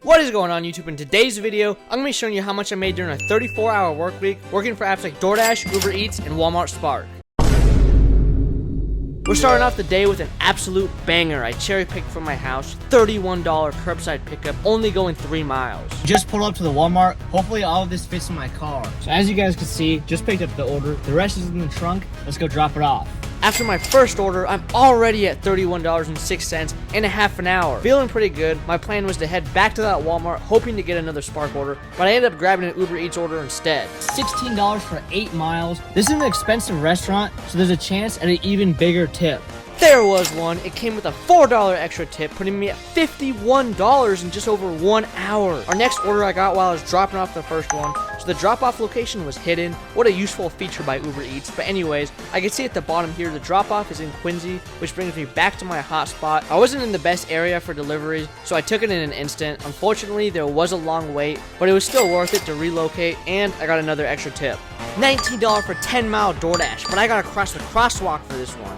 What is going on YouTube? In today's video, I'm going to be showing you how much I made during a 34-hour work week working for apps like DoorDash, Uber Eats, and Walmart Spark. We're starting off the day with an absolute banger. I cherry-picked from my house, $31 curbside pickup, only going 3 miles. Just pulled up to the Walmart. Hopefully all of this fits in my car. So as you guys can see, just picked up the order. The rest is in the trunk. Let's go drop it off. After my first order, I'm already at $31.06 in a half an hour. Feeling pretty good. My plan was to head back to that Walmart, hoping to get another Spark order, but I ended up grabbing an Uber Eats order instead. $16 for 8 miles. This is an expensive restaurant, so there's a chance at an even bigger tip. There was one. It came with a $4 extra tip, putting me at $51 in just over 1 hour. Our next order I got while I was dropping off the first one, so the drop-off location was hidden. What a useful feature by Uber Eats. But anyways, I can see at the bottom here, the drop-off is in Quincy, which brings me back to my hotspot. I wasn't in the best area for deliveries, so I took it in an instant. Unfortunately, there was a long wait, but it was still worth it to relocate, and I got another extra tip. $19 for 10-mile DoorDash, but I gotta cross the crosswalk for this one.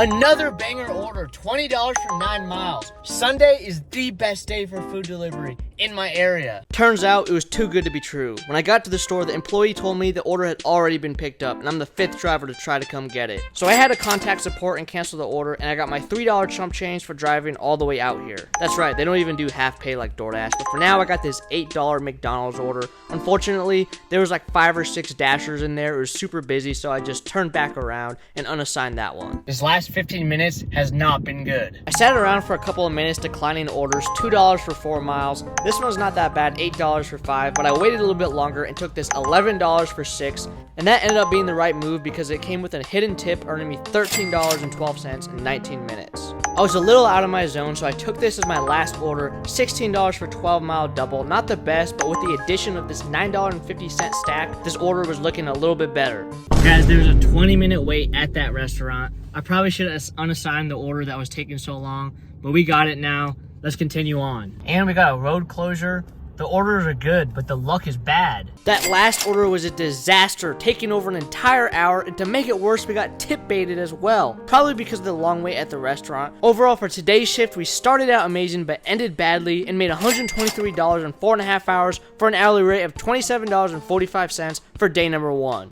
Another banger order, $20 for 9 miles. Sunday is the best day for food delivery in my area. Turns out it was too good to be true. When I got to the store, the employee told me the order had already been picked up, and I'm the 5th driver to try to come get it. So I had to contact support and cancel the order, and I got my $3 chump change for driving all the way out here. That's right, they don't even do half pay like DoorDash, but for now I got this $8 McDonald's order. Unfortunately, there was like 5 or 6 dashers in there. It was super busy, so I just turned back around and unassigned that one. This last 15 minutes has not been good. I sat around for a couple of minutes declining orders, $2 for 4 miles. This one's not that bad, $8 for 5, but I waited a little bit longer and took this $11 for 6, and that ended up being the right move because it came with a hidden tip earning me $13.12 in 19 minutes. I was a little out of my zone, so I took this as my last order, $16 for 12-mile double. Not the best, but with the addition of this $9.50 stack, this order was looking a little bit better. Guys, there was a 20-minute wait at that restaurant. I probably should have unassigned the order that was taking so long, but we got it now. Let's continue on. And we got a road closure. The orders are good, but the luck is bad. That last order was a disaster, taking over an entire hour, and to make it worse, we got tip baited as well. Probably because of the long wait at the restaurant. Overall, for today's shift, we started out amazing, but ended badly, and made $123 in 4.5 hours for an hourly rate of $27.45 for day number 1.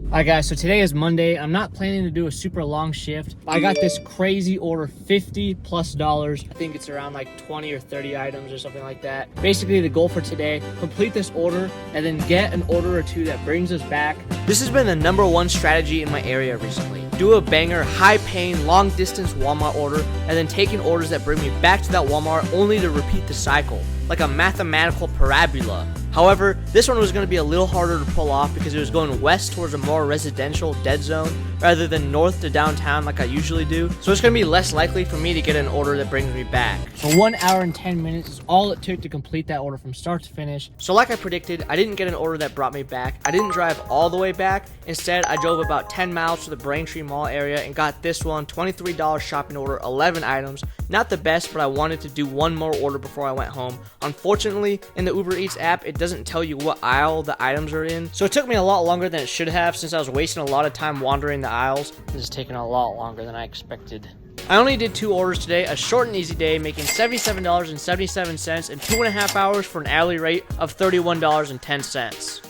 Alright guys, so today is Monday. I'm not planning to do a super long shift. I got this crazy order, $50+. I think it's around like 20 or 30 items or something like that. Basically, the goal for today, complete this order and then get an order or 2 that brings us back. This has been the #1 strategy in my area recently. Do a banger, high-paying, long-distance Walmart order, and then taking orders that bring me back to that Walmart only to repeat the cycle, like a mathematical parabola. However, this one was going to be a little harder to pull off because it was going west towards a more residential dead zone rather than north to downtown like I usually do. So it's going to be less likely for me to get an order that brings me back. So 1 hour and 10 minutes is all it took to complete that order from start to finish. So like I predicted, I didn't get an order that brought me back. I didn't drive all the way back. Instead, I drove about 10 miles to the Braintree Mall area and got this one, $23 shopping order, 11 items. Not the best, but I wanted to do one more order before I went home. Unfortunately, in the Uber Eats app, it doesn't tell you what aisle the items are in. So it took me a lot longer than it should have since I was wasting a lot of time wandering the aisles. This is taking a lot longer than I expected. I only did 2 orders today, a short and easy day, making $77.77 in 2.5 hours for an hourly rate of $31.10.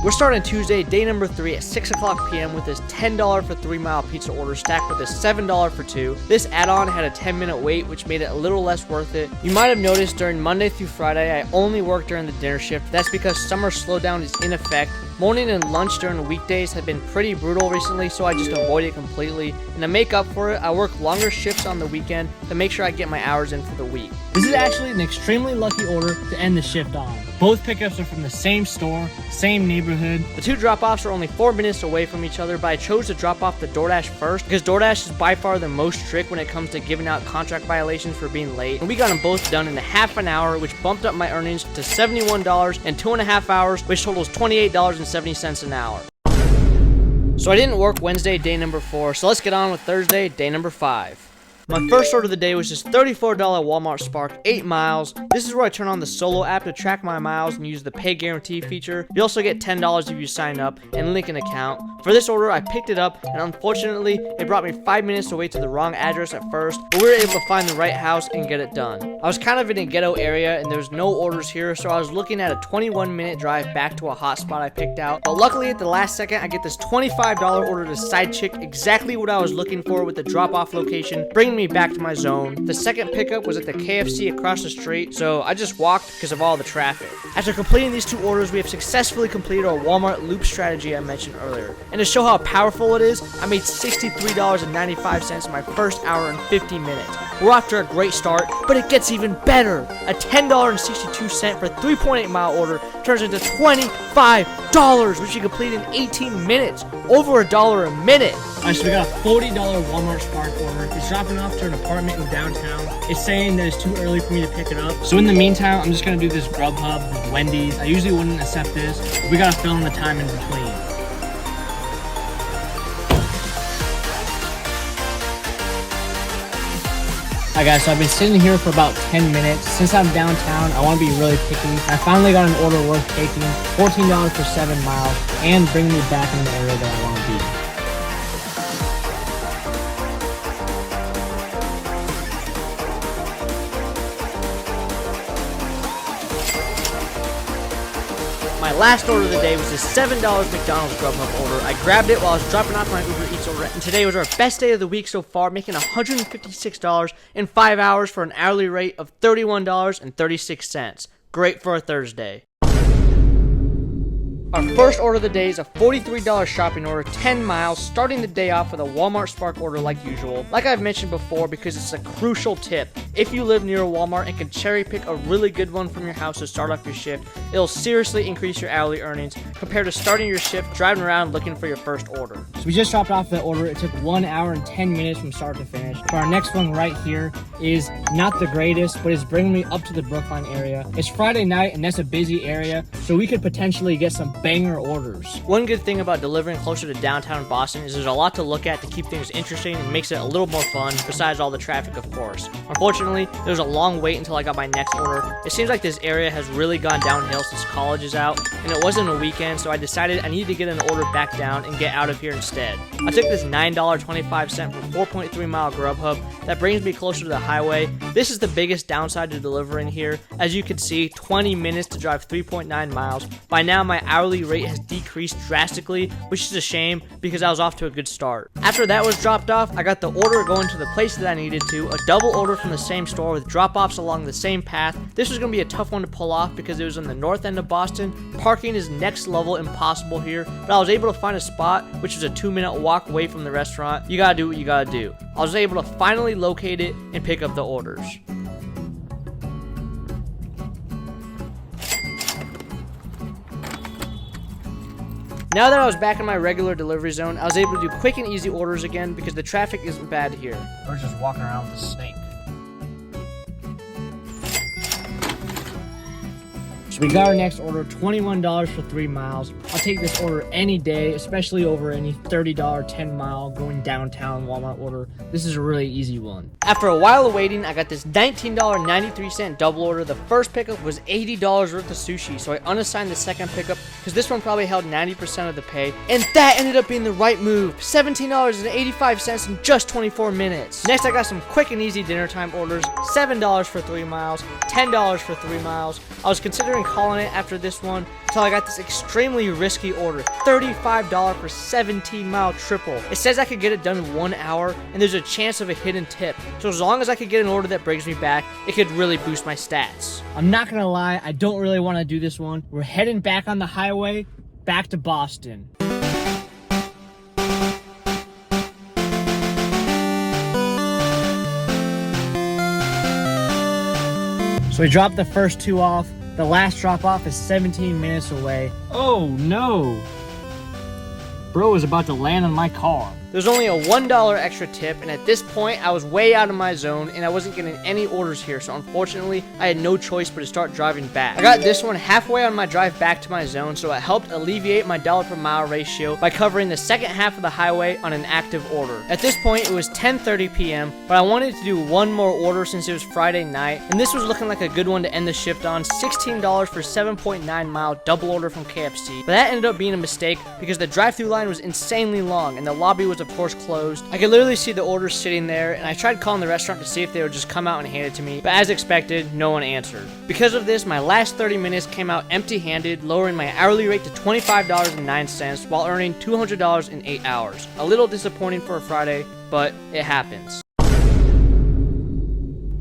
We're starting Tuesday, day number 3 at 6 o'clock p.m. with this $10 for 3-mile pizza order stacked with a $7 for 2. This add-on had a 10-minute wait, which made it a little less worth it. You might have noticed during Monday through Friday, I only work during the dinner shift. That's because summer slowdown is in effect. Morning and lunch during the weekdays have been pretty brutal recently, so I just avoid it completely. And to make up for it, I work longer shifts on the weekend to make sure I get my hours in for the week. This is actually an extremely lucky order to end the shift on. Both pickups are from the same store, same neighborhood. The 2 drop-offs are only 4 minutes away from each other, but I chose to drop off the DoorDash first because DoorDash is by far the most strict when it comes to giving out contract violations for being late. And we got them both done in a half an hour, which bumped up my earnings to $71 in 2.5 hours, which totals $28.70 an hour. So I didn't work Wednesday, day number 4, so let's get on with Thursday, day number 5. My first order of the day was this $34 Walmart Spark, 8 miles. This is where I turn on the Solo app to track my miles and use the pay guarantee feature. You also get $10 if you sign up and link an account. For this order, I picked it up, and unfortunately, it brought me 5 minutes away to the wrong address at first, but we were able to find the right house and get it done. I was kind of in a ghetto area, and there was no orders here, so I was looking at a 21-minute drive back to a hotspot I picked out. But luckily, at the last second, I get this $25 order to Side Chick, exactly what I was looking for with the drop-off location, bringing me back to my zone. The second pickup was at the KFC across the street, so I just walked because of all the traffic. After completing these 2 orders, we have successfully completed our Walmart loop strategy I mentioned earlier. And to show how powerful it is, I made $63.95 in my first hour and 50 minutes. We're off to a great start, but it gets even better. A $10.62 for a 3.8 mile order turns into $25, which you complete in 18 minutes. Over $1 a minute. Alright, so we got a $40 Walmart Spark order. It's dropping off to an apartment in downtown. It's saying that it's too early for me to pick it up. So in the meantime, I'm just gonna do this Grubhub with Wendy's. I usually wouldn't accept this. We gotta fill in the time in between. Alright guys, so I've been sitting here for about 10 minutes. Since I'm downtown, I want to be really picky. I finally got an order worth taking, $14 for 7 miles, and bringing me back in the area that I want to be. My last order of the day was this $7 McDonald's Grubhub order. I grabbed it while I was dropping off my Uber Eats order, and today was our best day of the week so far, making $156 in 5 hours for an hourly rate of $31.36. Great for a Thursday. Our first order of the day is a $43 shopping order, 10 miles, starting the day off with a Walmart Spark order like usual. Like I've mentioned before, because it's a crucial tip, if you live near a Walmart and can cherry pick a really good one from your house to start off your shift, it'll seriously increase your hourly earnings compared to starting your shift driving around looking for your first order. So we just dropped off the order. It took 1 hour and 10 minutes from start to finish. For our next one right here is not the greatest, but it's bringing me up to the Brookline area. It's Friday night and that's a busy area, so we could potentially get some banger orders. One good thing about delivering closer to downtown Boston is there's a lot to look at to keep things interesting and makes it a little more fun, besides all the traffic, of course. Unfortunately, there was a long wait until I got my next order. It seems like this area has really gone downhill since college is out, and it wasn't a weekend, so I decided I needed to get an order back down and get out of here instead. I took this $9.25 for 4.3 mile Grubhub that brings me closer to the highway. This is the biggest downside to delivering here. As you can see, 20 minutes to drive 3.9 miles. By now, my hourly rate has decreased drastically, which is a shame because I was off to a good start. After that was dropped off, I got the order going to the place that I needed to, a double order from the same store with drop-offs along the same path. This was going to be a tough one to pull off because it was in the north end of Boston. Parking is next level impossible here, but I was able to find a spot, which was a 2-minute walk away from the restaurant. You gotta do what you gotta do. I was able to finally locate it and pick up the orders. Now that I was back in my regular delivery zone, I was able to do quick and easy orders again because the traffic isn't bad here. We're just walking around with a snake. So we got our next order, $21 for 3 miles. I'll take this order any day, especially over any $30 10 mile going downtown Walmart order. This is a really easy one. After a while of waiting, I got this $19.93 double order. The first pickup was $80 worth of sushi, so I unassigned the second pickup because this one probably held 90% of the pay, and that ended up being the right move. $17.85 in just 24 minutes. Next, I got some quick and easy dinner time orders, $7 for 3 miles, $10 for 3 miles. I was considering calling it after this one until I got this extremely risky order, $35 for 17-mile triple. It says I could get it done in 1 hour, and there's a chance of a hidden tip. So as long as I could get an order that brings me back, it could really boost my stats. I'm not gonna lie, I don't really want to do this one. We're heading back on the highway, back to Boston. So we dropped the first 2 off. The last drop off is 17 minutes away. Oh no! Bro is about to land on my car. There was only a $1 extra tip, and at this point, I was way out of my zone, and I wasn't getting any orders here, so unfortunately, I had no choice but to start driving back. I got this one halfway on my drive back to my zone, so it helped alleviate my dollar per mile ratio by covering the second half of the highway on an active order. At this point, it was 10:30 p.m., but I wanted to do one more order since it was Friday night, and this was looking like a good one to end the shift on. $16 for 7.9 mile double order from KFC, but that ended up being a mistake because the drive-through line was insanely long, and the lobby was of course closed. I could literally see the orders sitting there, and I tried calling the restaurant to see if they would just come out and hand it to me, but as expected, no one answered. Because of this, my last 30 minutes came out empty-handed, lowering my hourly rate to $25.09 while earning $200 in 8 hours. A little disappointing for a Friday, but it happens.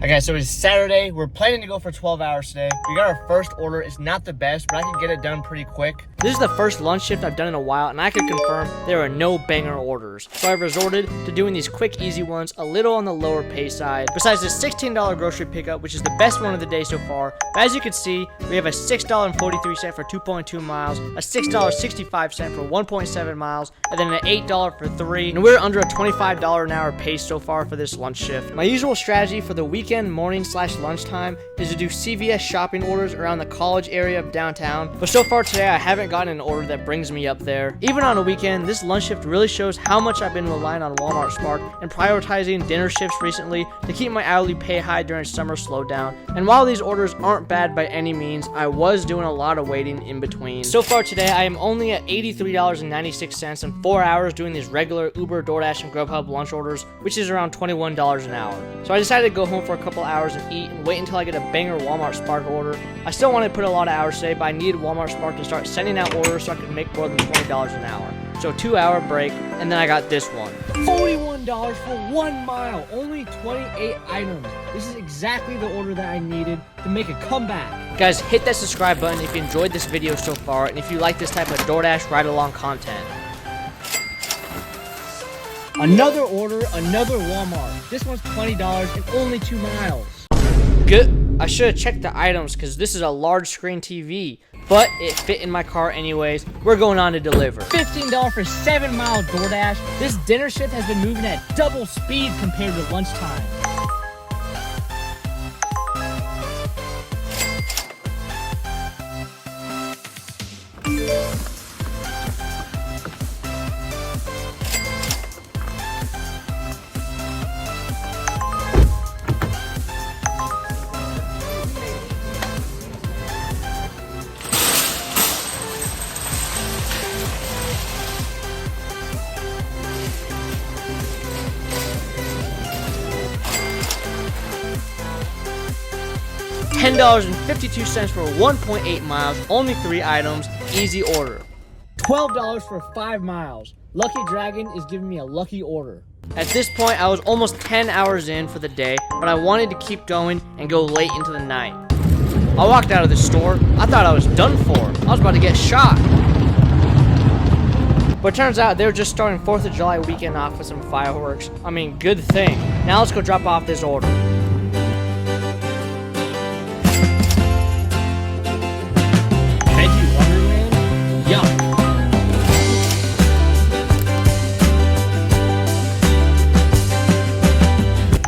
Okay, so it's Saturday. We're planning to go for 12 hours today. We got our first order. It's not the best, but I can get it done pretty quick. This is the first lunch shift I've done in a while, and I can confirm there are no banger orders. So I've resorted to doing these quick, easy ones, a little on the lower pay side. Besides this $16 grocery pickup, which is the best one of the day so far. But as you can see, we have a $6.43 for 2.2 miles, a $6.65 for 1.7 miles, and then an $8 for 3. And we're under a $25 an hour pace so far for this lunch shift. My usual strategy for the weekend morning/lunchtime is to do CVS shopping orders around the college area of downtown, but so far today I haven't gotten an order that brings me up there. Even on a weekend, this lunch shift really shows how much I've been relying on Walmart Spark and prioritizing dinner shifts recently to keep my hourly pay high during summer slowdown. And while these orders aren't bad by any means, I was doing a lot of waiting in between. So far today I am only at $83.96 in 4 hours doing these regular Uber, DoorDash, and Grubhub lunch orders, which is around $21 an hour. So I decided to go home for a couple hours and eat and wait until I get a banger Walmart Spark order. I still want to put a lot of hours today, but I needed Walmart Spark to start sending out orders so I could make more than $20 an hour. So 2-hour break, and then I got this one. $41 for 1 mile, only 28 items. This is exactly the order that I needed to make a comeback. Guys, hit that subscribe button if you enjoyed this video so far, and if you like this type of DoorDash ride-along content. Another order, another Walmart. This one's $20 and only 2 miles. Good. I should have checked the items because this is a large screen TV, but it fit in my car anyways. We're going on to deliver. $15 for 7 mile DoorDash. This dinner shift has been moving at double speed compared to lunchtime. $10.52 for 1.8 miles, only 3 items, easy order. $12 for 5 miles. Lucky Dragon is giving me a lucky order. At this point, I was almost 10 hours in for the day, but I wanted to keep going and go late into the night. I walked out of the store. I thought I was done for. I was about to get shot. But it turns out they were just starting 4th of July weekend off with some fireworks. I mean, good thing. Now let's go drop off this order.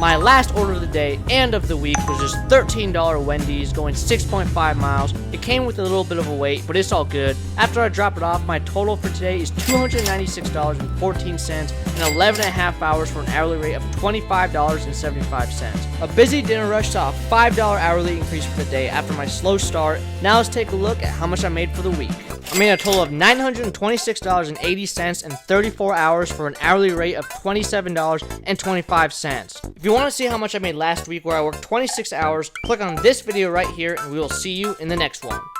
My last order of the day and of the week was just $13 Wendy's going 6.5 miles. It came with a little bit of a wait, but it's all good. After I drop it off, my total for today is $296.14 and 11 and a half hours for an hourly rate of $25.75. A busy dinner rush saw a $5 hourly increase for the day after my slow start. Now let's take a look at how much I made for the week. I made a total of $926.80 in 34 hours for an hourly rate of $27.25. If you want to see how much I made last week where I worked 26 hours, click on this video right here and we will see you in the next one.